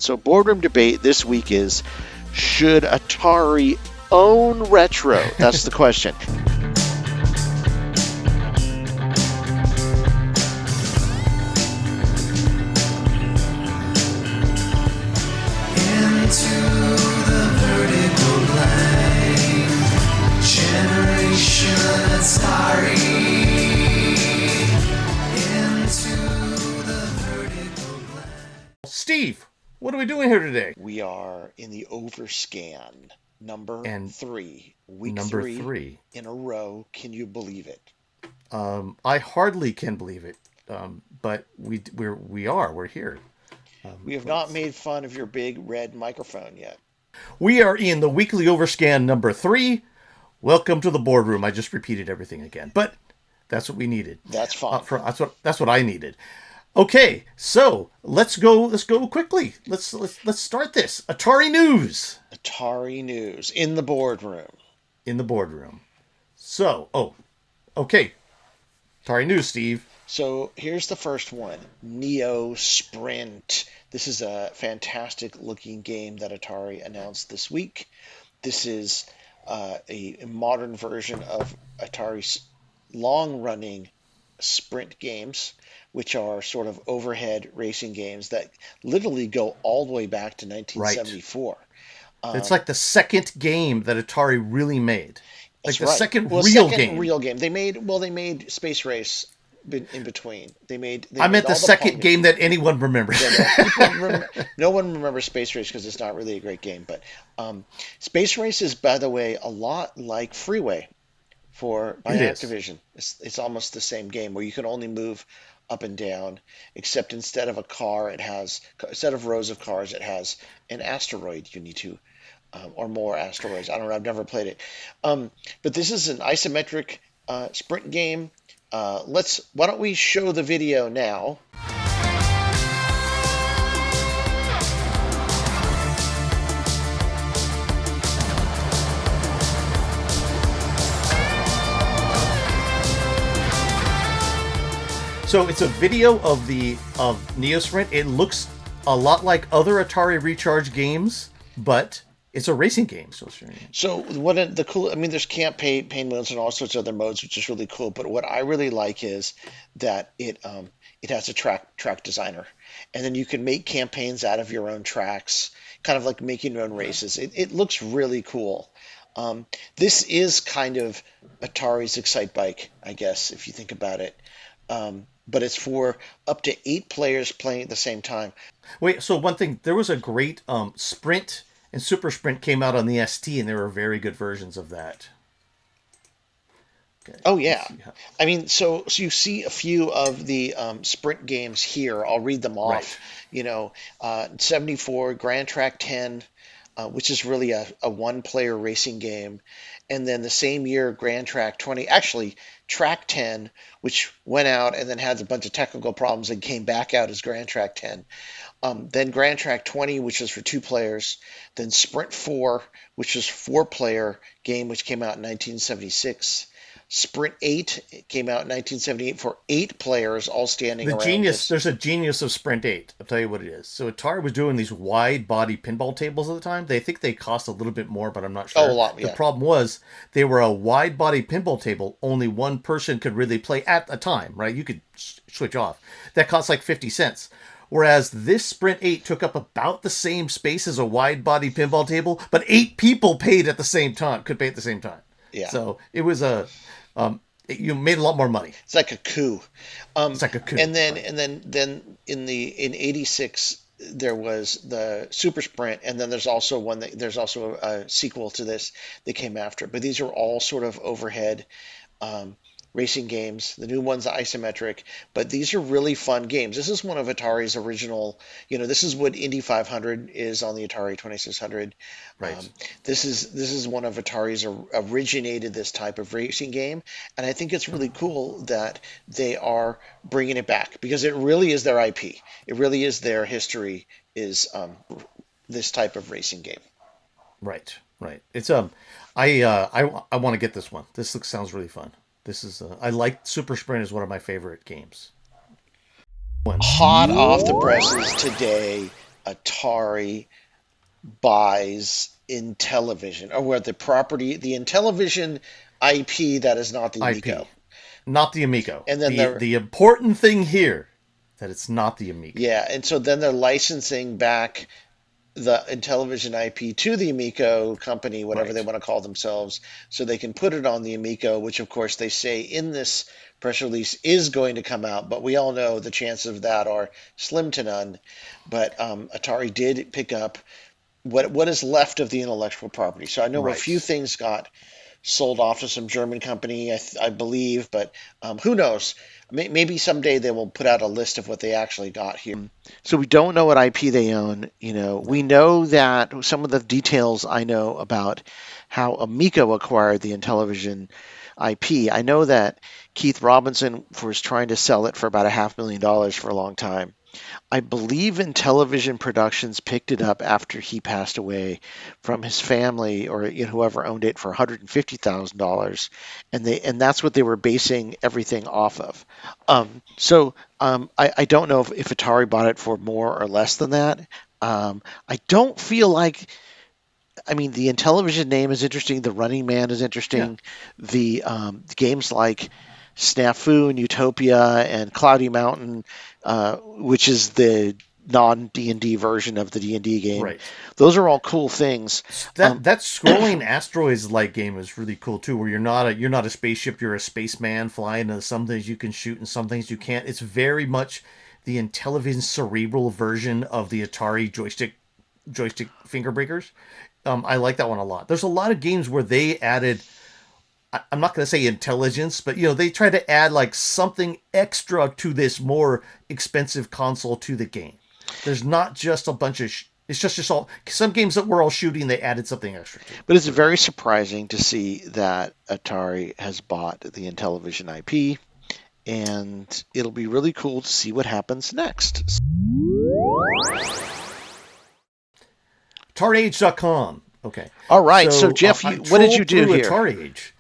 So boardroom debate this week is, should Atari own retro? That's the question. Steve, what are we doing here today? We are in the Overscan, number 3. Week number 3 in a row. Can you believe it? I hardly can believe it, but we're here. We have not made fun of your big red microphone yet. We are in the weekly Overscan number 3. Welcome to the boardroom. I just repeated everything again, but that's what we needed. That's fine. That's what I needed. Okay, so let's go quickly. Let's start this. Atari news. Atari news in the boardroom. In the boardroom. So, okay. Atari news, Steve. So here's the first one. NeoSprint. This is a fantastic looking game that Atari announced this week. This is a modern version of Atari's long-running sprint games, which are sort of overhead racing games that literally go all the way back to 1974. Right. It's like the second game that Atari really made. Like the right. second second real game. They made Space Race in between. I meant the second game that anyone remembers. No one remembers Space Race because it's not really a great game. But Space Race is, by the way, a lot like Freeway by Activision. It's almost the same game where you can only move up and down, except instead of instead of rows of cars, it has an asteroid you need to, or more asteroids. I don't know. I've never played it. But this is an isometric sprint game. Why don't we show the video now? So it's a video of NeoSprint. It looks a lot like other Atari Recharge games, but it's a racing game. So there's campaign modes and all sorts of other modes, which is really cool. But what I really like is that it has a track designer, and then you can make campaigns out of your own tracks, kind of like making your own races. It looks really cool. This is kind of Atari's Excitebike, I guess, if you think about it. But it's for up to 8 players playing at the same time. Wait, so one thing, there was a great Sprint and Super Sprint came out on the ST, and there were very good versions of that. Okay, oh, yeah. I mean, so you see a few of the Sprint games here. I'll read them off. Right. 74, Grand Track 10, which is really a one-player racing game. And then the same year, Grand Track 20, actually Track 10, which went out and then had a bunch of technical problems and came back out as Grand Track 10. Then Grand Track 20, which is for 2 players. Then Sprint 4, which is 4-player game, which came out in 1976. Sprint 8 came out in 1978 for 8 players, all standing around. There's a genius of Sprint 8. I'll tell you what it is. So Atari was doing these wide body pinball tables at the time. They think they cost a little bit more, but I'm not sure. Oh, a lot, yeah. The problem was they were a wide body pinball table. Only one person could really play at a time, right? You could switch off. That cost like 50 cents. Whereas this Sprint 8 took up about the same space as a wide body pinball table, but 8 people could pay at the same time. Yeah. So it was you made a lot more money. It's like a coup. It's like a coup. And then in 86 there was the Super Sprint, and then there's also a sequel to this that came after. But these are all sort of overhead racing games. The new one's isometric, but these are really fun games. This is one of Atari's original, this is what Indy 500 is on the Atari 2600. Right. This is one of Atari's originated this type of racing game, and I think it's really cool that they are bringing it back because it really is their IP. It really is their history is this type of racing game. Right. It's I want to get this one. This sounds really fun. This is I like Super Sprint is one of my favorite games. Hot off the presses today, Atari buys Intellivision, or where the property, the Intellivision IP that is not the Amico. IP, not the Amigo. And then The important thing here that it's not the Amigo. yeah, and so then they're licensing back the Intellivision IP to the Amico company, whatever they Right. want to call themselves, so they can put it on the Amico, which of course they say in this press release is going to come out, but we all know the chances of that are slim to none. But Atari did pick up what is left of the intellectual property. So I know a few Right. things got sold off to some German company, I believe, but who knows? Maybe someday they will put out a list of what they actually got here. So we don't know what IP they own. No. We know that some of the details I know about how Amico acquired the Intellivision IP. I know that Keith Robinson was trying to sell it for about $500,000 for a long time. I believe Intellivision Productions picked it up after he passed away from his family or whoever owned it for $150,000, and that's what they were basing everything off of. I don't know if Atari bought it for more or less than that. I don't feel like. I mean, the Intellivision name is interesting. The Running Man is Yeah. interesting. The games like Snafu and Utopia and Cloudy Mountain, which is the non D&D version of the D&D game. Right. Those are all cool things. That scrolling asteroids like game is really cool too, where you're not a spaceship, you're a spaceman flying, and some things you can shoot and some things you can't. It's very much the Intellivision cerebral version of the Atari joystick finger breakers. I like that one a lot. There's a lot of games where they added, I'm not going to say intelligence, but they try to add like something extra to this more expensive console to the game. There's not just a bunch of it's just all some games that were all shooting. They added something extra to. But it's very surprising to see that Atari has bought the Intellivision IP, and it'll be really cool to see what happens next. AtariAge.com. Okay. All right, so Jeff, I what did you trolled do through here? Atari Age.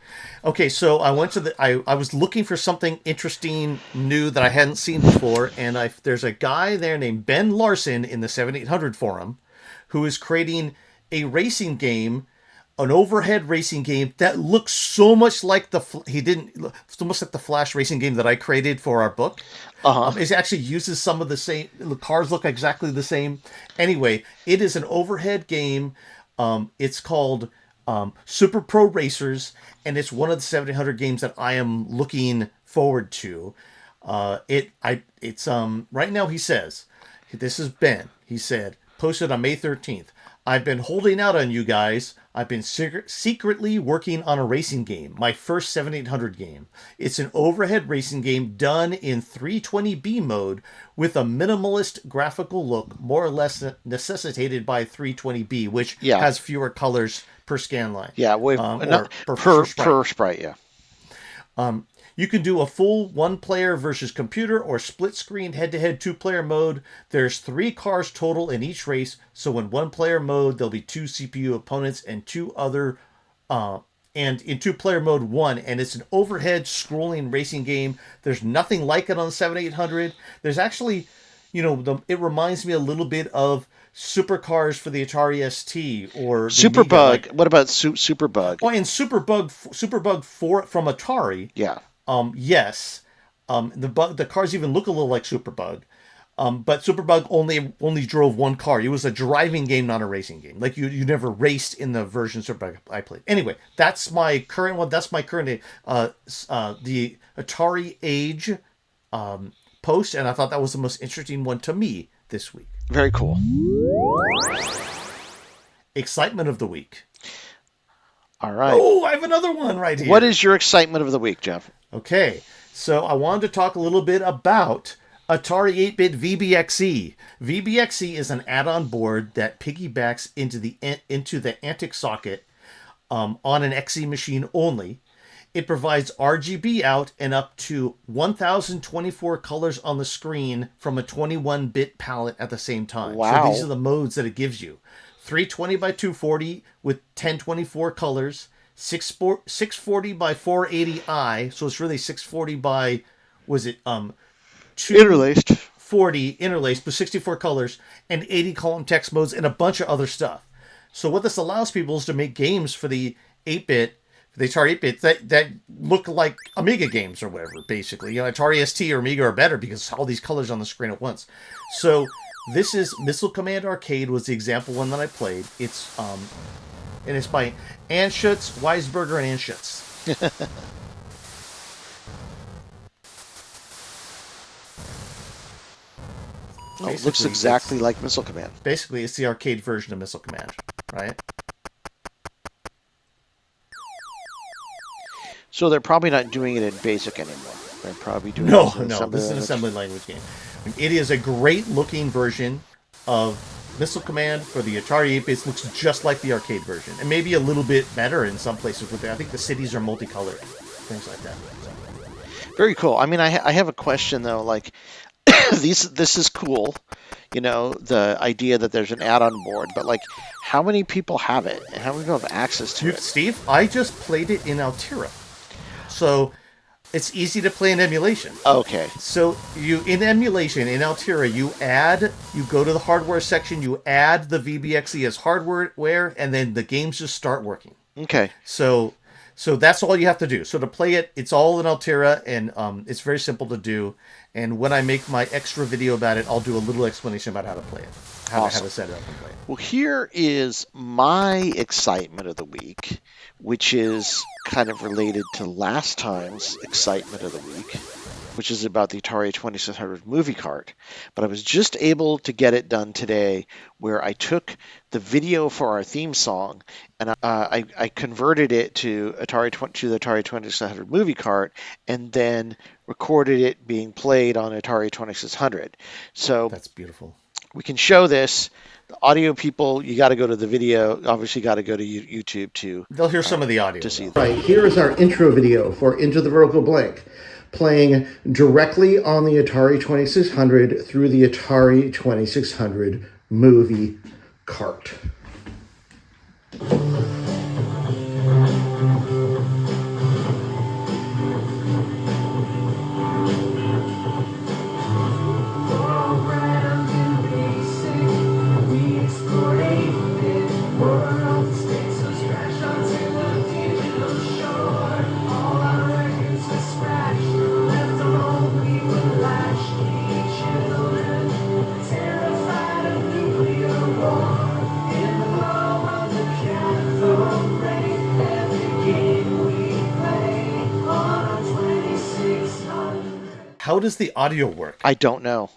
Okay, so I went to I was looking for something interesting, new that I hadn't seen before, and there's a guy there named Ben Larson in the 7800 forum who is creating a racing game, an overhead racing game that looks so much like he didn't so much like the Flash racing game that I created for our book. Uh-huh. It actually uses some of the same. The cars look exactly the same. Anyway, it is an overhead game. It's called superproracers, and it's one of the 700 games that I am looking forward to. It's right now. He says, "This is Ben." He said, posted on May 13th. I've been holding out on you guys. I've been secretly working on a racing game, my first 7800 game. It's an overhead racing game done in 320B mode with a minimalist graphical look, more or less necessitated by 320B, which Yeah. has fewer colors per scan line. Yeah, Or per sprite. sprite, yeah. You can do a full one-player versus computer or split-screen head-to-head two-player mode. There's 3 cars total in each race, so in one-player mode there'll be 2 CPU opponents and 2 other, and in two-player mode 1. And it's an overhead scrolling racing game. There's nothing like it on 7800. There's actually, it reminds me a little bit of Supercars for the Atari ST or the Amiga. Superbug. What about Superbug? Oh, and Superbug 4 from Atari. Yeah. Yes. The cars even look a little like Superbug. But Superbug only drove one car. It was a driving game, not a racing game. Like you never raced in the version Superbug I played. Anyway, that's my current one. That's my current the Atari Age post, and I thought that was the most interesting one to me this week. Very cool. Excitement of the week. All right. Oh, I have another one right here. What is your excitement of the week, Jeff? Okay, so I wanted to talk a little bit about Atari 8-bit VBXE. VBXE is an add-on board that piggybacks into the Antic socket on an XE machine only. It provides RGB out and up to 1024 colors on the screen from a 21-bit palette at the same time. Wow. So these are the modes that it gives you. 320 by 240 with 1024 colors, 640 by 480i, so it's really 640 by, was it Interlaced. 40 interlaced with 64 colors and 80 column text modes and a bunch of other stuff. So what this allows people is to make games for the 8-bit, the Atari 8-bit, that look like Amiga games or whatever, basically. Atari ST or Amiga are better because all these colors on the screen at once. So this is Missile Command Arcade was the example one that I played. It's and it's by Anschutz, Weisberger, and Anschutz. It looks exactly like Missile Command. Basically, it's the arcade version of Missile Command, right? So they're probably not doing it in BASIC anymore. They're probably doing no. This is an language. assembly language game. It is a great looking version of Missile Command for the Atari 8-bits. Looks just like the arcade version, and maybe a little bit better in some places. With I think the cities are multicolored, things like that. Very cool. I mean, I have a question though. Like, this is cool. The idea that there's an add-on board, but like, how many people have it, and how many people have access to it? Steve, I just played it in Altera, so it's easy to play in emulation. Okay. So in emulation in Altera, you go to the hardware section, you add the VBXE as hardware, and then the games just start working. Okay. So that's all you have to do. So to play it, it's all in Altera, and it's very simple to do. And when I make my extra video about it, I'll do a little explanation about how to play it, how to set it up and play it. Well, here is my excitement of the week, which is kind of related to last time's excitement of the week, which is about the Atari 2600 movie cart. But I was just able to get it done today, where I took the video for our theme song and I converted it to the Atari 2600 movie cart, and then recorded it being played on Atari 2600. So that's beautiful. We can show this. The audio people, you got to go to the video. Obviously, got to go to YouTube too. They'll hear some of the audio to see. Right, here is our intro video for Into the Vertical Blank, playing directly on the Atari 2600 through the Atari 2600 movie cart. How does the audio work? I don't know.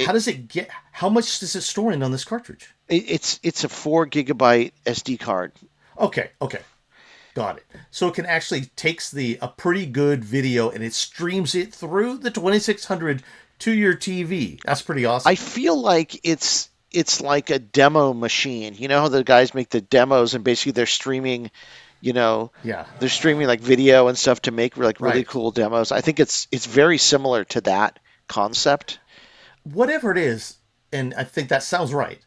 How much does it store in on this cartridge? It's a 4 gigabyte SD card. Okay. Got it. So it can actually takes a pretty good video and it streams it through the 2600 to your TV. That's pretty awesome. I feel like it's like a demo machine. You know how the guys make the demos and basically they're streaming, they're streaming like video and stuff to make like really cool demos. I think it's very similar to that concept. Whatever it is, and I think that sounds right.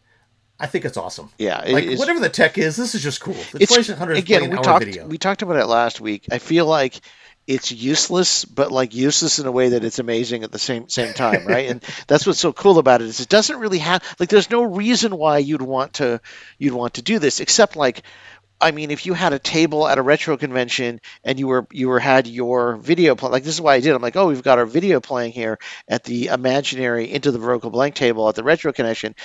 I think it's awesome. Yeah, whatever the tech is, this is just cool. The 2600 is playing our video. We talked about it last week. I feel like it's useless, but like useless in a way that it's amazing at the same time, right? And that's what's so cool about it is it doesn't really have like there's no reason why you'd want to do this except like. I mean, if you had a table at a retro convention and you had your video play, like this is why I did. I'm like, oh, we've got our video playing here at the imaginary Into the Vertical Blank table at the retro convention,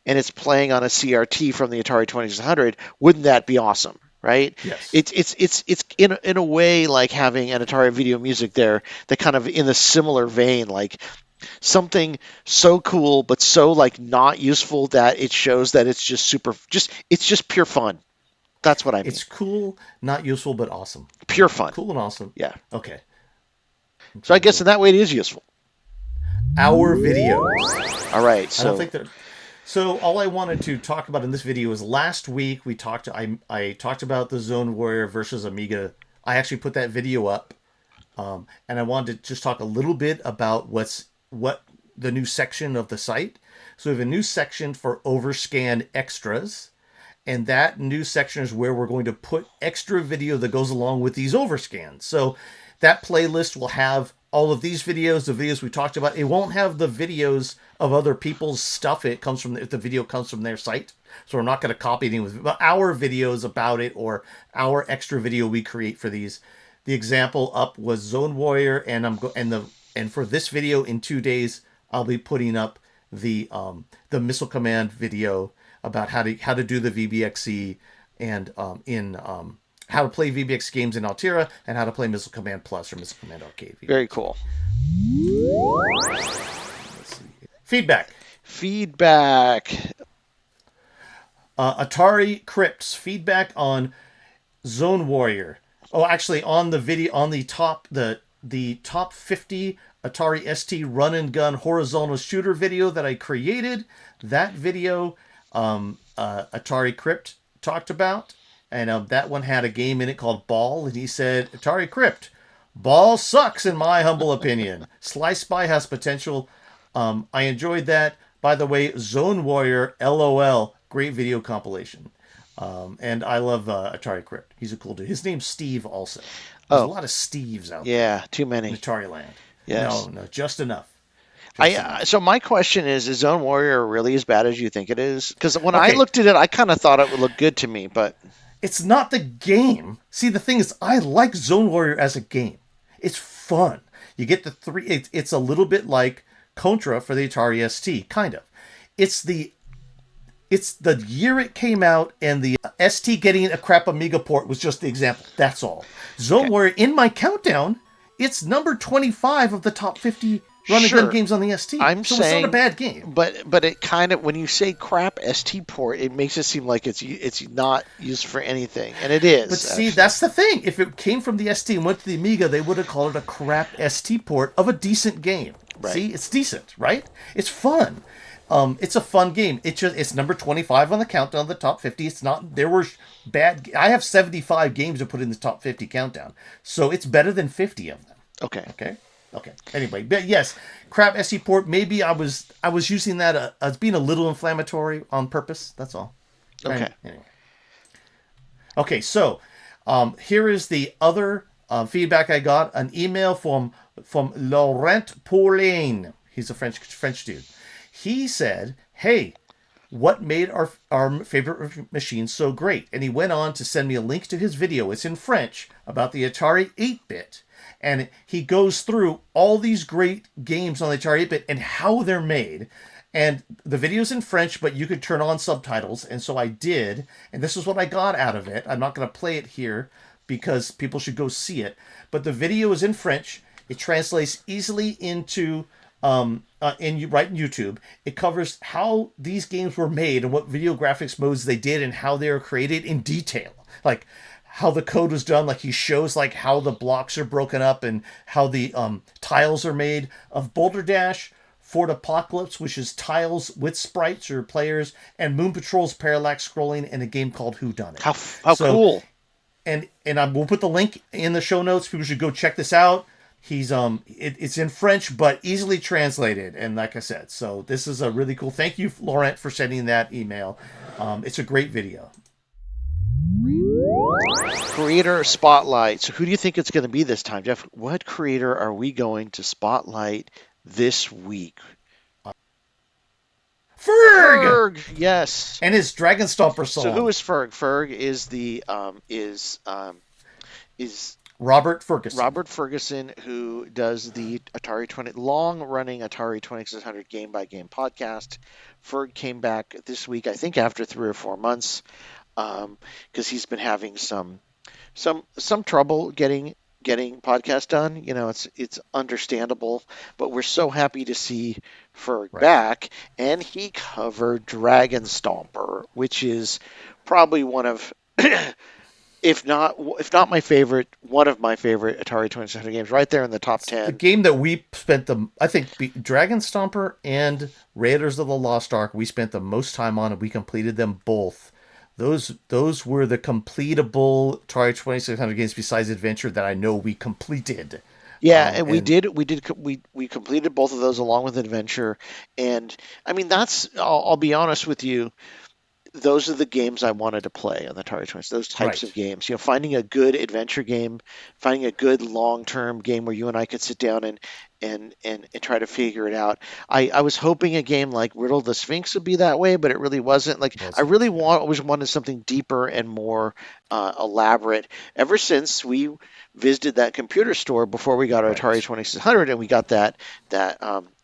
and it's playing on a CRT from the Atari 2600. Wouldn't that be awesome? Right? Yes. It's in a way like having an Atari Video Music there that kind of in a similar vein, like something so cool but so like not useful that it shows that it's just pure fun. That's what I mean. It's cool, not useful, but awesome. Pure fun. Cool and awesome. Yeah. Okay. So I guess in that way it is useful. Our videos. All right. So I don't think they're. So all I wanted to talk about in this video is last week I talked about the Zone Warrior versus Amiga. I actually put that video up, and I wanted to just talk a little bit about what the new section of the site. So we have a new section for Overscan extras, and that new section is where we're going to put extra video that goes along with these overscans. So that playlist will have all of these videos, the videos we talked about, it won't have the videos of other people's stuff. It comes from, if the video comes from their site. So we're not going to copy anything with our videos about it or our extra video we create for these. The example up was Zone Warrior, and and for this video in 2 days, I'll be putting up the missile command video about how to do the VBXE and how to play VBX games in Altera and how to play Missile Command Plus or Missile Command Arcade. Very cool. Let's see. Feedback. Atari Crypt's feedback on Zone Warrior. Oh, actually, on the video, on the top 50 Atari ST run and gun horizontal shooter video that I created. That video, Atari Crypt talked about, and that one had a game in it called Ball, and he said, Atari Crypt, Ball sucks in my humble opinion. Slice Spy has potential. I enjoyed that. By the way, Zone Warrior, LOL, great video compilation. And I love Atari Crypt. He's a cool dude. His name's Steve also. There's a lot of Steves out there. Yeah, too many. In Atari land. Yes. No, just enough. So my question is Zone Warrior really as bad as you think it is? Because when I looked at it, I kind of thought it would look good to me, but... It's not the game. See, the thing is, I like Zone Warrior as a game. It's fun. You get the three... It's a little bit like Contra for the Atari ST, kind of. It's the year it came out, and the ST getting a crap Amiga port was just the example. That's all. Zone Warrior, in my countdown, it's number 25 of the top 50 run and gun games on the ST. So it's not a bad game. But it kind of, when you say crap ST port, it makes it seem like it's not used for anything, and it is. But see, that's the thing. If it came from the ST and went to the Amiga, they would have called it a crap ST port of a decent game. Right. See, it's decent, right? It's fun. It's a fun game. It's number 25 on the countdown of the top 50. It's not, there were bad, I have 75 games to put in the top 50 countdown. So it's better than 50 of them. Okay. Anyway, but yes, crap SE port, maybe I was using that as being a little inflammatory on purpose. That's all. Okay. Anyway. Okay, so here is the other feedback I got. An email from Laurent Paulin. He's a French dude. He said, hey, what made our favorite machine so great? And he went on to send me a link to his video. It's in French about the Atari 8-bit. And he goes through all these great games on the Atari 8-bit and how they're made. And the video's in French, but you could turn on subtitles. And so I did. And this is what I got out of it. I'm not going to play it here because people should go see it. But the video is in French. It translates easily into... right in YouTube. It covers how these games were made and what video graphics modes they did and how they were created in detail. Like how the code was done. Like he shows like how the blocks are broken up and how the tiles are made of Boulder Dash, Fort Apocalypse, which is tiles with sprites or players, and Moon Patrol's parallax scrolling in a game called Whodunit. How cool. And we'll put the link in the show notes. People should go check this out. It's in French, but easily translated. And like I said, so this is a really cool, thank you, Laurent, for sending that email. It's a great video. Creator Spotlight. So who do you think it's going to be this time, Jeff? What creator are we going to spotlight this week? FERG! Yes. And his Dragonstomper song. So who is FERG? FERG is Robert Ferguson. Robert Ferguson, who does the long-running Atari 2600 game-by-game podcast. Ferg came back this week, I think, after 3 or 4 months, because he's been having some trouble getting podcasts done. You know, it's understandable, but we're so happy to see Ferg back, and he covered Dragonstomper, which is probably one of if not my favorite, one of my favorite Atari 2600 games, right there in the top 10. The game that we spent Dragonstomper and Raiders of the Lost Ark, we spent the most time on, and we completed them both. Those were the completable Atari 2600 games besides Adventure that I know we completed. Yeah, and we completed both of those along with Adventure, and I mean I'll be honest with you. those are the games I wanted to play on the Atari 26. Those types Right. of games, finding a good adventure game, finding a good long-term game where you and I could sit down and try to figure it out. I was hoping a game like Riddle the Sphinx would be that way, but it really wasn't. Like I Wasn't. really Yeah. always wanted something deeper and more elaborate. Ever since we visited that computer store before we got our Atari Right. 2600 and we got that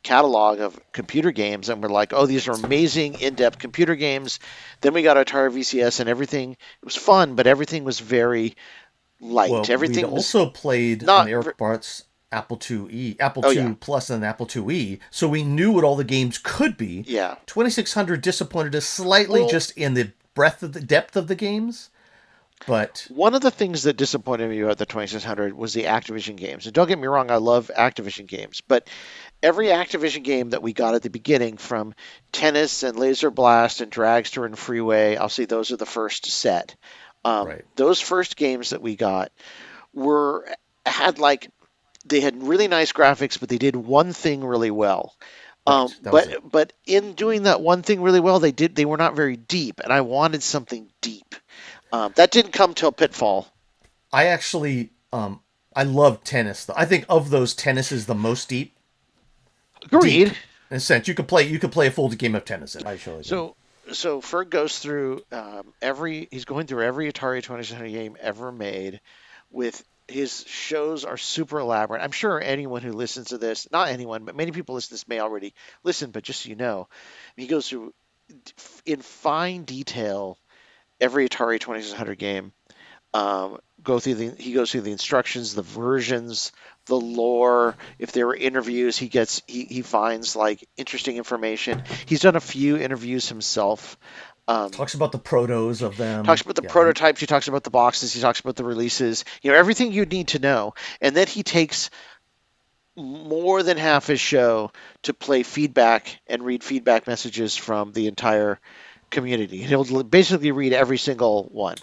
catalog of computer games, and we're like, oh, these are amazing in-depth computer games. Then we got Atari VCS, and everything, it was fun, but everything was very light. Well, we'd Everything was also played on not. Eric Bart's Apple IIe, Apple Oh yeah, II Plus, and Apple IIe, so we knew what all the games could be. yeah. 2600 disappointed us slightly Well, just in the breadth of the depth of the games, but one of the things that disappointed me about the 2600 was the Activision games. And don't get me wrong, I love Activision games, but every Activision game that we got at the beginning, from Tennis and Laser Blast and Dragster and Freeway, I'll say those are the first set. right, Those first games that we got were had like they had really nice graphics, but they did one thing really well. right, that was it. But in doing that one thing really well, they were not very deep, and I wanted something deep. That didn't come till Pitfall. I actually, I love Tennis though. I think of those, Tennis is the most deep Agreed. in a sense. You could play a full game of Tennis. I surely do. So Ferg goes through he's going through every Atari 2600 game ever made. With his shows are super elaborate. I'm sure anyone who listens to this, not anyone, but many people listening to this may already listen. But just so you know, he goes through in fine detail every Atari 2600 game. He goes through the instructions, the versions, the lore. If there were interviews, he finds like interesting information. He's done a few interviews himself. Talks about the protos of Talks them. about the Yeah, prototypes. He talks about the boxes. He talks about the releases. Everything you need to know. And then he takes more than half his show to play feedback and read feedback messages from the entire community. He'll basically read every single one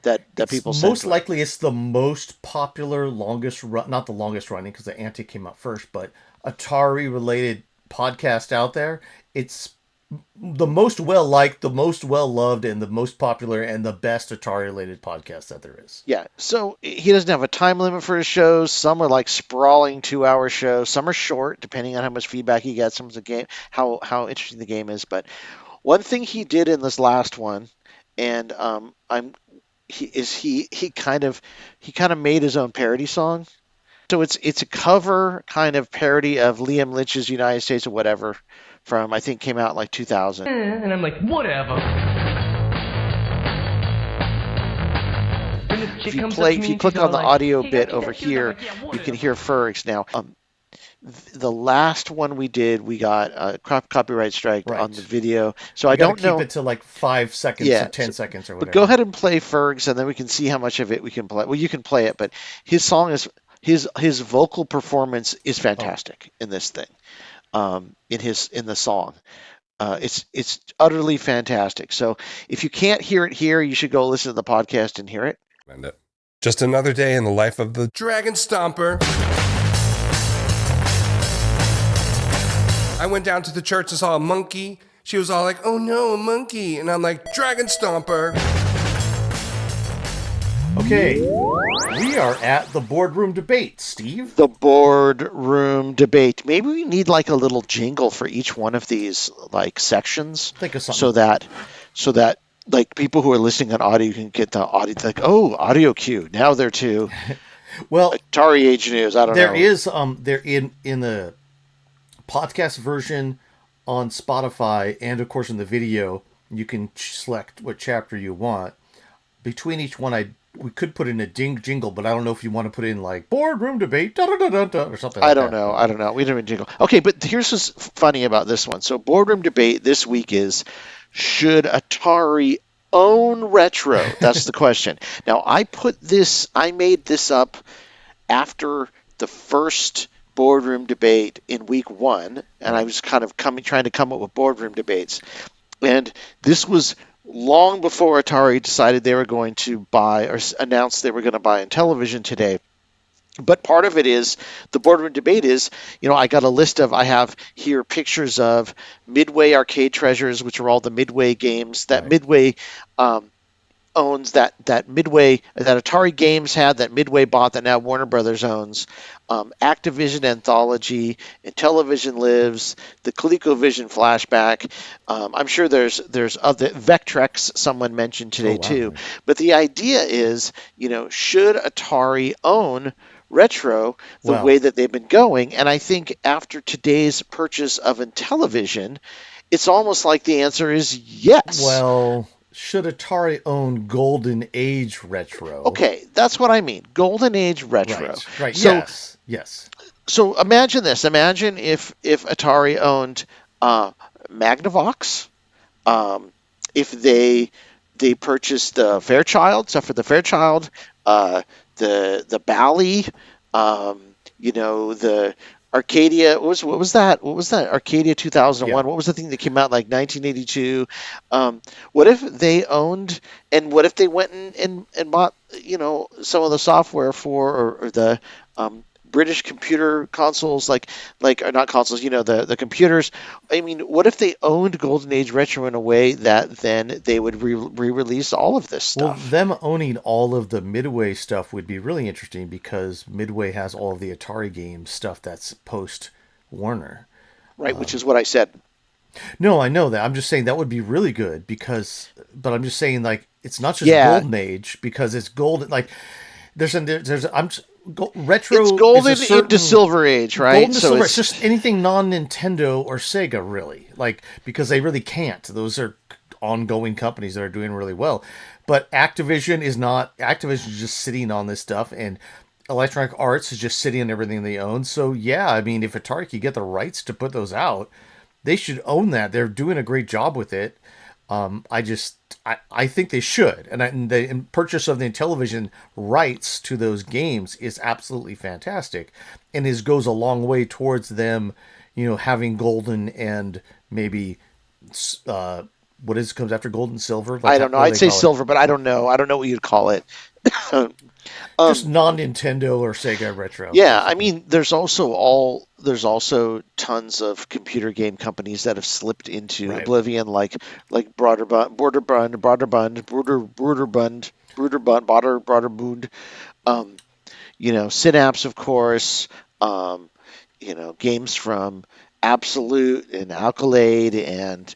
that it's people send most to him. likely it's the most popular, longest run, not the longest running because the Antic came out first, but Atari related podcast out there. It's the most well liked, the most well loved, and the most popular and the best Atari related podcast that there is. Yeah, so he doesn't have a time limit for his shows. Some are like sprawling 2-hour shows. Some are short, depending on how much feedback he gets from the game, how interesting the game is. But one thing he did in this last one, and he kind of made his own parody song. So it's a cover kind of parody of Liam Lynch's United States of Whatever from, I think, came out in like 2000. And I'm like, whatever. If you click on the audio bit over here, you can hear Fergs now. The last one we did, we got a copyright strike on the Right. video, so I You got to don't keep know. it to like 5 seconds Yeah, or 10 seconds or but whatever. go ahead and play Fergs, and then we can see how much of it we can play. Well, you can play it, but his song is his vocal performance is fantastic in this thing. In the song, it's utterly fantastic. So if you can't hear it here, you should go listen to the podcast and hear it. Just another day in the life of the Dragon Stomper. I went down to the church and saw a monkey. She was all like, oh no, a monkey. And I'm like, Dragon Stomper. Okay, we are at the boardroom debate, Steve. The boardroom debate. Maybe we need like a little jingle for each one of these like sections, Think of something. so that like people who are listening on audio can get the audio, like, oh, audio cue. Now they're to Well, Atari Age News. I don't know. there is there in the podcast version on Spotify, and of course in the video, you can select what chapter you want. Between each one, we could put in a jingle, but I don't know if you want to put in like boardroom debate da, da, da, da, da, or something like I that. don't know. We didn't jingle. Okay, but here's what's funny about this one. So boardroom debate this week is, should Atari own retro? That's the question. Now I made this up after the first boardroom debate in week 1, and I was kind of trying to come up with boardroom debates. And this was long before Atari decided they were going to buy or announced they were going to buy Intellivision today. But part of it is the boardroom debate is, I have here pictures of Midway Arcade Treasures, which are all the Midway games that Right. Midway um, owns, that Midway, that Atari Games had, that Midway bought, that now Warner Brothers owns. Activision Anthology, Intellivision Lives, the ColecoVision Flashback. I'm sure there's other Vectrex, someone mentioned Oh today wow. too. Right. But the idea is, should Atari own retro the way Well, that they've been going? And I think after today's purchase of Intellivision, it's almost like the answer is yes. well, should Atari own Golden Age retro? Okay, that's what I mean. Golden Age retro. Right. Right. So Yes. Yes. so imagine this. Imagine if Atari owned Magnavox, um, if they purchased the Fairchild, stuff for the Fairchild, uh, the Bally, the Arcadia. What was that? What was that? Arcadia Yeah. 2001. What was the thing that came out in like 1982? What if they owned, and what if they went and bought some of the software for, or the British computer consoles, or not consoles, the computers. I mean, what if they owned Golden Age Retro in a way that then they would re-release all of this Well, stuff, them owning all of the Midway stuff would be really interesting because Midway has all of the Atari games stuff that's post Warner. right? Which is what I said. No, I know that. I'm just saying that would be really good but I'm just saying like it's not just Yeah, Golden Age because it's golden. Like it's retro is a golden into certain Silver Age, right? golden to So silver. It's it's just anything non Nintendo or Sega really, like because they really can't. Those are ongoing companies that are doing really well. But Activision is not. Activision is just sitting on this stuff, and Electronic Arts is just sitting on everything they own. So yeah, I mean, if Atari could get the rights to put those out, they should own that. They're doing a great job with it. I think they should, and the purchase of the Intellivision rights to those games is absolutely fantastic, and goes a long way towards them, having golden and maybe uh, comes after gold and silver? I Like don't know. what do I'd they say call it? silver, but I don't know. I don't know what you'd call it. Just um, non Nintendo or Sega retro, Yeah, I basically. mean, there's also tons of computer game companies that have slipped into Right. oblivion, like Broderbund, um, Synapse, of course, um, games from Absolute and Alkalade, and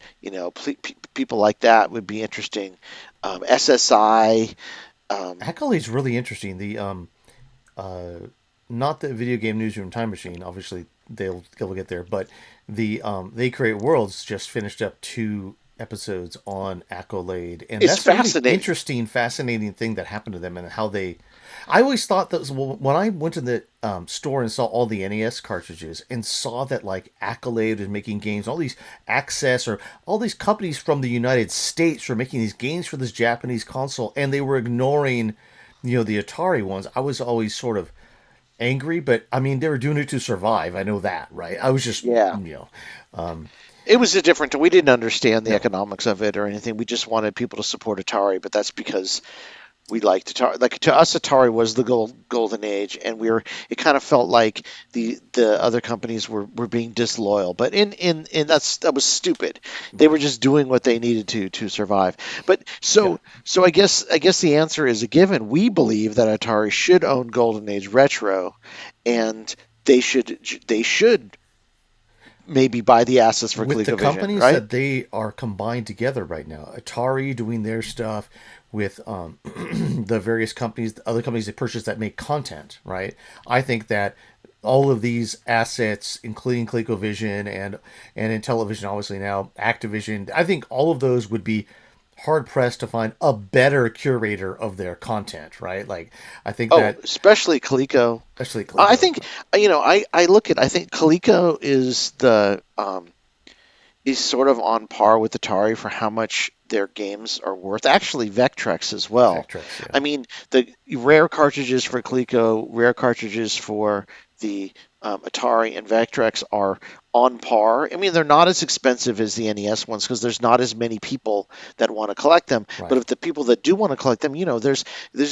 people like that would be interesting. SSI, um, Accolade's really interesting. Uh, Not the video game newsroom time machine. Obviously, they'll get there, but they create worlds just finished up 2 episodes on Accolade, and it's that's a really fascinating. interesting, fascinating thing that happened to them and how they. I always thought that when I went to the store and saw all the NES cartridges and saw that like Accolade was making games, all these Access or all these companies from the United States were making these games for this Japanese console, and they were ignoring, the Atari ones. I was always sort of angry, but I mean, they were doing it to survive. I know that, right? I was just, Yeah. It was a different. We didn't understand the no, economics of it or anything. We just wanted people to support Atari, but that's because we liked Atari. Like, to us, Atari was the golden age, and we were. It kind of felt like the other companies were being disloyal. But in that was stupid. They were right. just doing what they needed to survive. But Yeah. so I guess the answer is a given. We believe that Atari should own Golden Age Retro, and they should maybe buy the assets for With the ColecoVision, companies right? that they are combined together right now, Atari doing their stuff with the various companies, the other companies they purchase that make content, right? I think that all of these assets, including ColecoVision and Intellivision, obviously now Activision, I think all of those would be hard pressed to find a better curator of their content, right? Like I think Oh, that especially Coleco. especially I Coleco, think I think Coleco is sort of on par with Atari for how much their games are worth. Actually, Vectrex as well. Vectrex, yeah. I mean, the rare cartridges for Coleco, rare cartridges for the Atari and Vectrex are on par. I mean, they're not as expensive as the NES ones because there's not as many people that want to collect them. Right. But if the people that do want to collect them, there's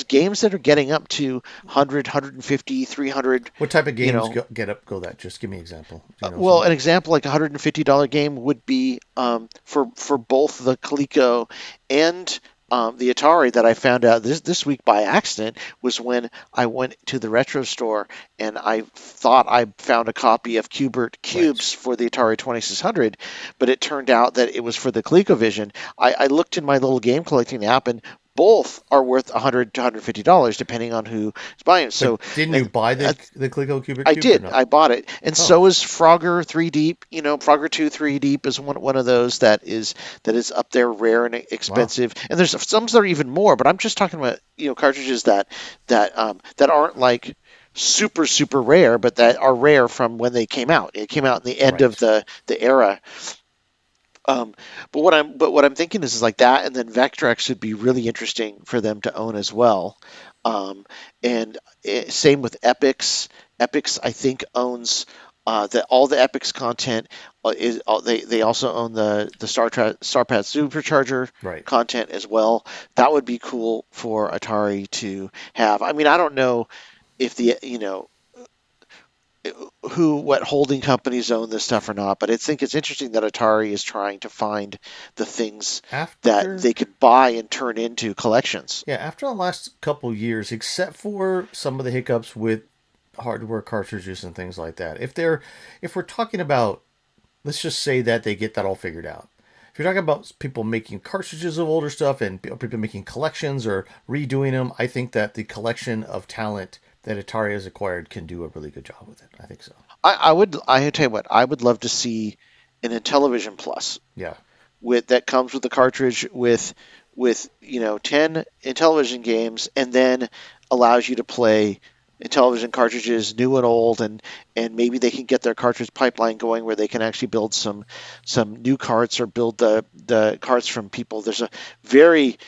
games that are getting up to 100, 300. What type of You games know, go that? Just give me an example. Do you know well, some? an example like a $150 game would be for both the Coleco and the Atari that I found out this week by accident was when I went to the retro store and I thought I found a copy of Cubert Right. Cubes for the Atari 2600, but it turned out that it was for the ColecoVision. I looked in my little game collecting app and both are worth $100 to $150 depending on who's buying it. But So didn't you and buy the Coleco Cubic I Cubes or did. no? I bought it, and Oh, so is Frogger 3 Deep. Frogger 2 3 Deep is one of those that is up there, rare and wow. expensive. And there's some that are even more. But I'm just talking about cartridges that aren't like super rare, but that are rare from when they came out. It came out in the end of Right. the era. Um, but what I'm thinking is like that, and then Vectrex would be really interesting for them to own as well. And same with Epix. Epix, I think, owns all the Epix content. They also own the Starpad Supercharger Right. content as well. That would be cool for Atari to have. I mean, I don't know if the what holding companies own this stuff or not, but I think it's interesting that Atari is trying to find the things that After they could buy and turn into collections. Yeah, after the last couple years, except for some of the hiccups with hardware cartridges and things like that, if we're talking about, let's just say that they get that all figured out. If you're talking about people making cartridges of older stuff and people making collections or redoing them, I think that the collection of talent that Atari has acquired can do a really good job with it. I think so. I tell you what, I would love to see an Intellivision Plus Yeah. with that comes with the cartridge with 10 Intellivision games and then allows you to play Intellivision cartridges new and old, and maybe they can get their cartridge pipeline going where they can actually build some new carts or build the carts from people. There's a very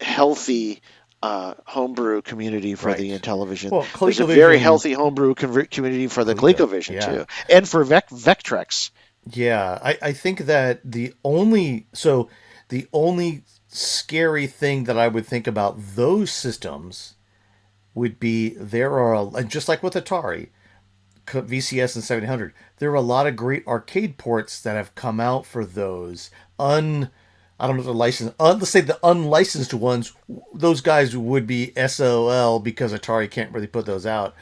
healthy homebrew community for the Right. Intellivision. Well, There's a very ColecoVision, healthy homebrew community for the Coleco. ColecoVision Yeah. too, and for Vectrex. Yeah, I think that the only scary thing that I would think about those systems would be there are just like with Atari, VCS and 700, there are a lot of great arcade ports that have come out for those I don't know if they're licensed. Let's say the unlicensed ones. Those guys would be SOL because Atari can't really put those out.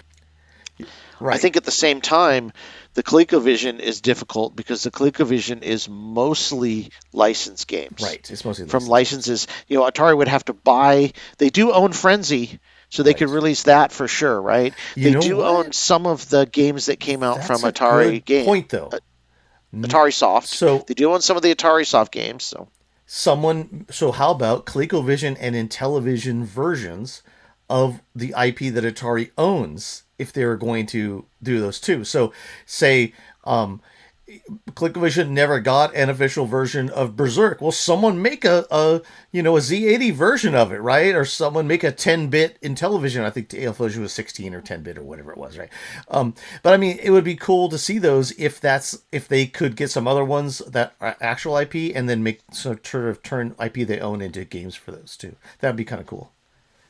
I Right. think at the same time, the ColecoVision is difficult because the ColecoVision is mostly licensed games. Right. It's mostly From licensed games. licenses, Atari would have to buy. They do own Frenzy, so they could Right. release that for sure, right? You They know do own what? some of the games that came out from That's a good point, though. Atari Soft. So They do own some of the Atari Soft games. So so how about ColecoVision and Intellivision versions of the IP that Atari owns if they're going to do those too? So say ColecoVision never got an official version of Berserk. Well, someone make a Z80 version of it, right? Or someone make a 10-bit Intellivision. I think the Intellivision was 16 or 10-bit or whatever it was, right? But I mean, it would be cool to see those if they could get some other ones that are actual IP and then make sort of turn IP they own into games for those too. That'd be kind of cool.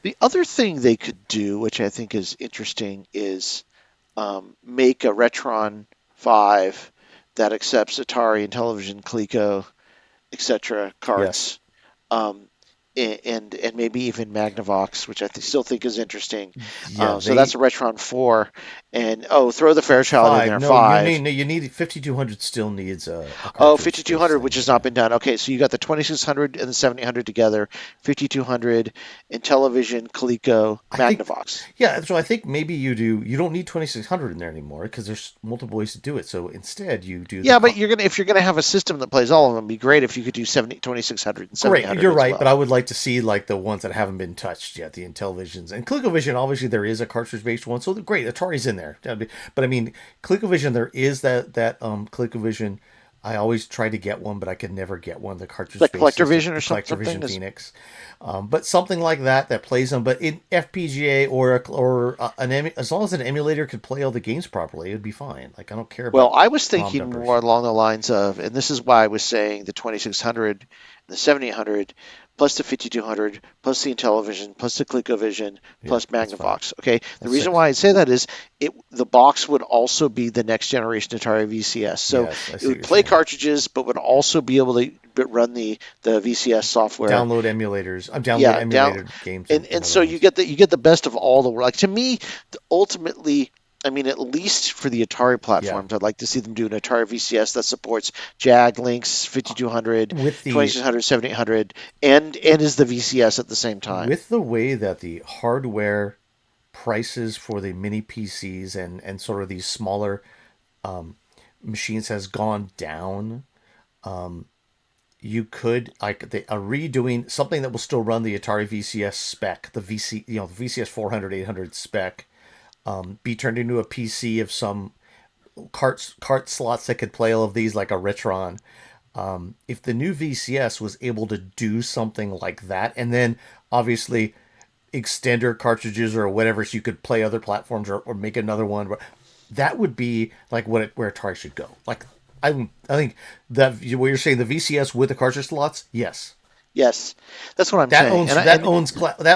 the other thing they could do, which I think is interesting, is make a Retron 5 that accepts Atari and Television, Coleco, etc. Yes. carts, um, and maybe even Magnavox, which still think is interesting. Yeah, So that's they a Retron 4, and throw the Fairchild in five. there, No, you 5. need 5200 still needs a Oh, cartridge 5200, based which thing. has not Yeah. been done. Okay, so you got the 2600 and the 7800 together, 5200, Intellivision, Coleco, I think, Magnavox. yeah. So I think maybe you don't need 2600 in there anymore because there's multiple ways to do it. So instead, you do the Yeah, but if you're gonna have a system that plays all of them, it'd be great if you could do 2600 and seventy great. hundred You're as right, but well. I would like to see like the ones that haven't been touched yet, the Intellivisions and ColecoVision. Obviously, there is a cartridge based one, so great. Atari's in there, but I mean, ColecoVision, there is that ColecoVision I always try to get one, but I could never get one. The cartridge Like based system, CollectorVision or the something CollectorVision is. Phoenix, but something like that plays them. But in FPGA as long as an emulator could play all the games properly, it'd be fine. Like I don't care Well, about I was ROM thinking dumpers. more along the lines of, and this is why I was saying the 2600, the 7800, plus the 5200, plus the Intellivision, plus the ColecoVision, Yeah, plus that's five. Magnavox. Okay, the That's reason six. why I say that is the box would also be the next generation Atari VCS, so Yes, I it see what would you're play saying. cartridges, but would also be able to run the VCS software. Download emulators. I've downloaded Yeah, down emulated games and and other so you ones. get the best of all the world. Like to me, ultimately, I mean, at least for the Atari Yeah, platforms, I'd like to see them do an Atari VCS that supports JAG, Lynx, 5200, with the 2600, 7800, and is the VCS at the same time. with the way that the hardware prices for the mini PCs and sort of these smaller machines has gone down. You could like a redoing something that will still run the Atari VCS spec, the VCS 400 800 spec, be turned into a PC of some cart slots that could play all of these like a Retron. If the new VCS was able to do something like that, and then obviously extender cartridges or whatever, so you could play other platforms or make another one, that would be like where Atari should go. Like I think that what you're saying, the VCS with the cartridge slots, yes, Yes, that's what I'm that saying. owns that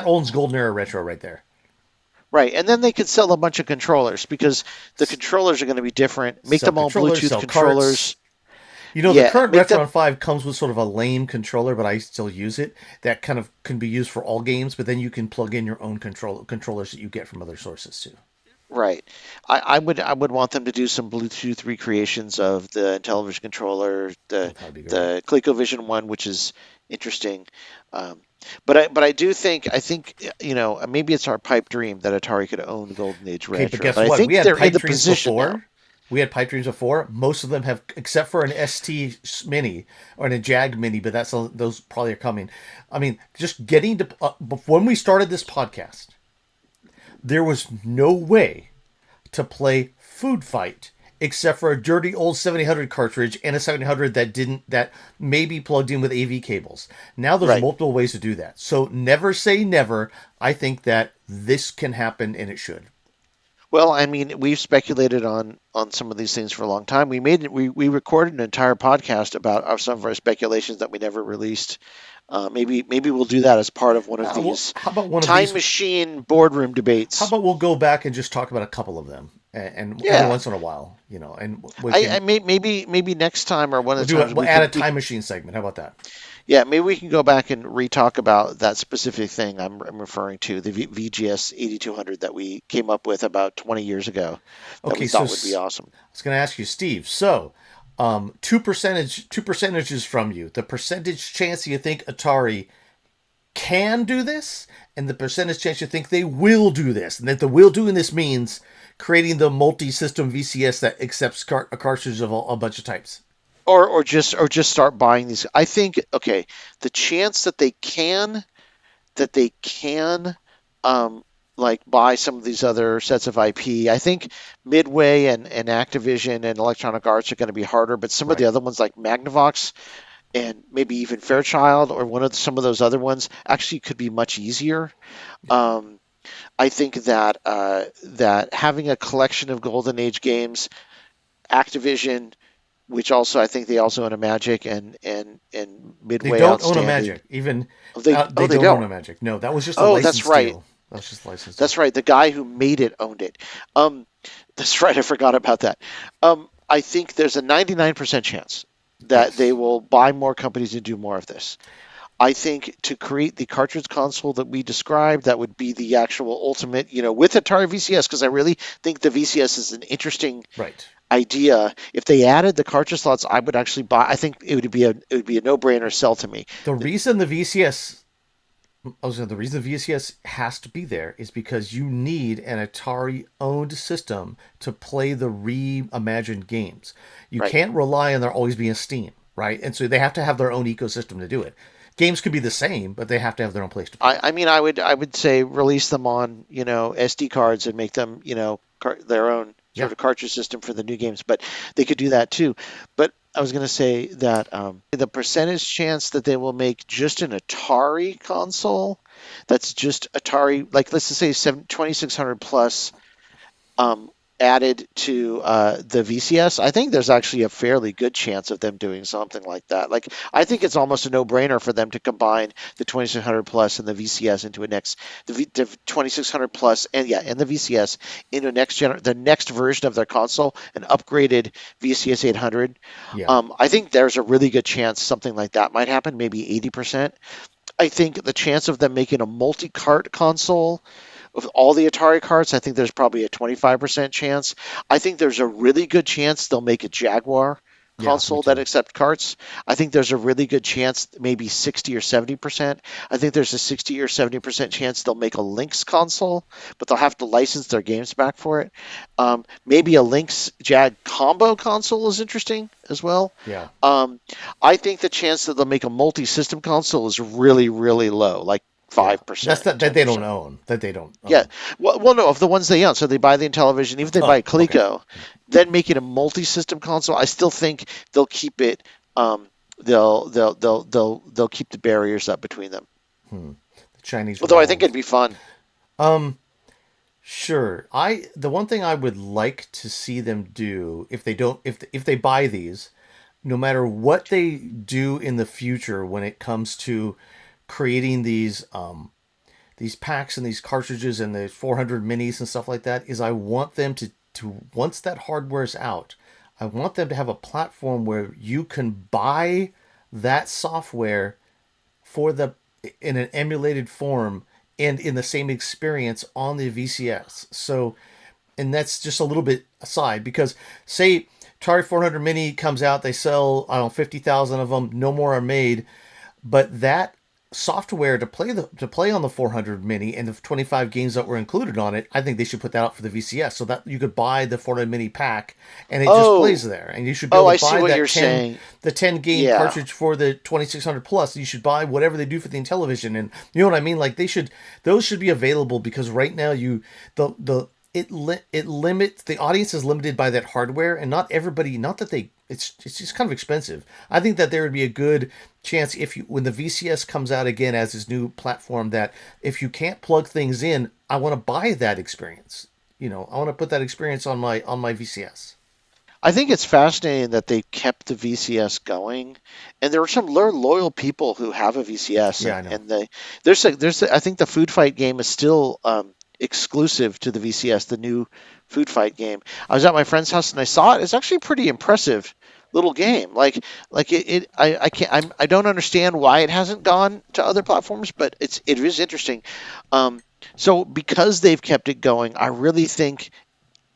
owns Golden Era Retro right there. Right, and then they could sell a bunch of controllers because the controllers are going to be different. Make Sell them all controllers, Bluetooth sell carts. controllers. The Yeah, current make them Retron 5 comes with sort of a lame controller, but I still use it. That kind of can be used for all games, but then you can plug in your own controllers that you get from other sources too. right. I would want them to do some Bluetooth recreations of the Intellivision controller, Oh, the that'd be great. the ColecoVision one, which is interesting. Um, but I do think maybe it's our pipe dream that Atari could own Golden Age Okay, but Retro. guess But I what? We think had they're in pipe the dreams position now. before. We had pipe dreams before. Most of them have, except for an ST Mini or a Jag Mini, but those probably are coming. I mean, just getting to when we started this podcast, there was no way to play Food Fight except for a dirty old 7000 cartridge and a 7000 that maybe plugged in with AV cables. Now there's Right. multiple ways to do that. So never say never. I think that this can happen and it should. Well, I mean, we've speculated on some of these things for a long time. We recorded an entire podcast about some of our speculations that we never released. Maybe we'll do that as part of one of Well, these how about one of time these? machine boardroom How debates. about we'll go back and just talk about a couple of them, and every Yeah, once in a while, and we I can maybe next time or one of the times we'll add a time machine segment. How about that? yeah, maybe we can go back and re-talk about that specific thing I'm referring to, the VGS 8200 that we came up with about 20 years ago that we Okay, so thought would be awesome. I was going to ask you, Steve. So, two percentages from you. The percentage chance you think Atari can do this, and the percentage chance you think they will do this, and that the will doing this means creating the multi-system VCS that accepts a cartridge of a bunch of types. Or just start buying these. I think okay, the chance that they can um, like buy some of these other sets of IP. I think Midway and Activision and Electronic Arts are going to be harder, but some of the Right. other ones like Magnavox and maybe even Fairchild or some of those other ones actually could be much easier. Yeah. Um, I think that having a collection of Golden Age games, Activision, which also I think they also own a Magic and They Midway don't own a outstanding. Magic. Even Oh, they they don't own don't. a Magic. No, that was just a Oh, that's license right. deal. That was just a license deal. That's right. The guy who made it owned it. Um, that's right. I forgot about that. I think there's a 99% chance that they Yes. will buy more companies and do more of this. I think to create the cartridge console that we described, that would be the actual ultimate, with Atari VCS, because I really think the VCS is an interesting Right. idea. If they added the cartridge slots, I would actually buy. I think it would be a no-brainer sell to me. The reason the VCS the reason the VCS has to be there is because you need an Atari owned system to play the reimagined games. You Right. can't rely on there always being Steam, right? And so they have to have their own ecosystem to do it. Games could be the same, but they have to have their own place to play. I mean, I would say release them on SD cards and make them their own. sort of cartridge system for the new games, but they could do that too. But I was going to say that the percentage chance that they will make just an Atari console that's just Atari, like let's just say 2600 plus added to the VCS, I think there's actually a fairly good chance of them doing something like that. Like, I think it's almost a no-brainer for them to combine the 2600 plus and the VCS into the 2600 plus and the VCS into the next version of their console, an upgraded VCS 800. Yeah. I think there's a really good chance something like that might happen, maybe 80%. I think the chance of them making a multi-cart console with all the Atari carts, I think there's probably a 25% chance. I think there's a really good chance they'll make a Jaguar console that accept carts. I think there's a really good chance, maybe 60 or 70%. I think there's a 60 or 70% chance they'll make a Lynx console, but they'll have to license their games back for it. Maybe a Lynx Jag combo console is interesting as well. Yeah. I think the chance that they'll make a multi-system console is really, really low, like 5%. That's that they don't own. That they don't own. Yeah. Well, no, of the ones they own. So they buy the Intellivision, even if they buy Coleco, then make it a multi-system console. I still think they'll keep it. They'll keep the barriers up between them. The Chinese. Although I think it'd be fun. Sure. The one thing I would like to see them do if they buy these, no matter what they do in the future when it comes to creating these packs and these cartridges and the 400 minis and stuff like that, is I want them to once that hardware's out, I want them to have a platform where you can buy that software in an emulated form and in the same experience on the VCS. So, and that's just a little bit aside, because say Atari 400 Mini comes out, they sell, 50,000 of them, no more are made, but that software to play on the 400 Mini and the 25 games that were included on it, I think they should put that out for the VCS so that you could buy the 400 Mini pack and it just plays there. And you should be able to buy the 10 game cartridge for the 2600 plus. You should buy whatever they do for the Intellivision, and you know what I mean. Like those should be available, because right now it limits, the audience is limited by that hardware, and not everybody. Not that it's just kind of expensive. I think that there would be a good chance when the VCS comes out again as this new platform, that if you can't plug things in, I want to buy that experience. I want to put that experience on my VCS. I think it's fascinating that they kept the VCS going, and there are some loyal people who have a VCS. Yeah, I know. And there's I think the Food Fight game is still exclusive to the VCS, the new Food Fight game. I was at my friend's house and I saw it. It's actually a pretty impressive little game. I don't understand why it hasn't gone to other platforms, but it is interesting. So because they've kept it going, I really think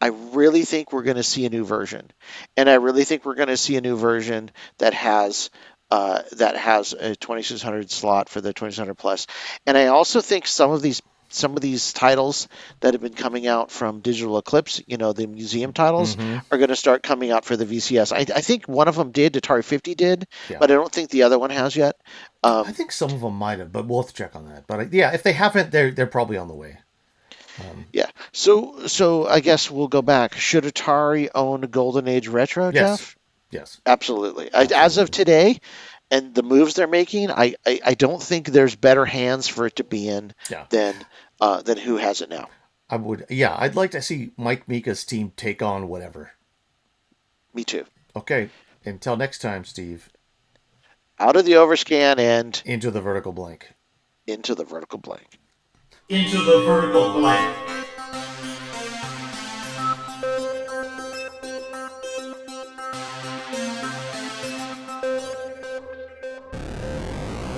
we're going to see a new version, and I really think we're going to see a new version that has a 2600 slot for the 2600 plus. And I also think some of these titles that have been coming out from Digital Eclipse, the museum titles, are going to start coming out for the VCS. I think one of them did, Atari 50 did, but I don't think the other one has yet. I think some of them might have, but we'll have to check on that. But if they haven't, they're probably on the way. So I guess we'll go back. Should Atari own Golden Age Retro, Jeff? Yes. Absolutely. As of today, and the moves they're making, I don't think there's better hands for it to be in than who has it now. I would. Yeah, I'd like to see Mike Mika's team take on whatever. Me too. Okay. Until next time, Steve. Out of the Overscan and into the vertical blank. Into the vertical blank. Into the vertical blank.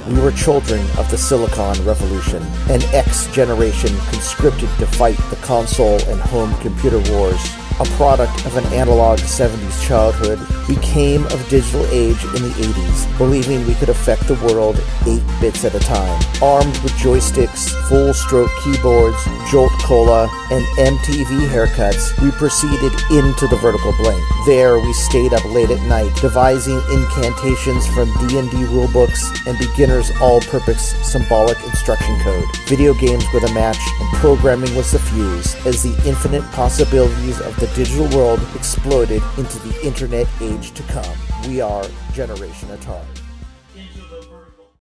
We were children of the Silicon Revolution, an X generation conscripted to fight the console and home computer wars. A product of an analog 70s childhood, we came of digital age in the 80s, believing we could affect the world 8 bits at a time. Armed with joysticks, full-stroke keyboards, jolt Cola, and MTV haircuts, we proceeded into the vertical blank. There, we stayed up late at night, devising incantations from D&D rulebooks and beginners' all-purpose symbolic instruction code. Video games were the match, and programming was the fuse, as the infinite possibilities of the digital world exploded into the internet age to come. We are Generation Atari.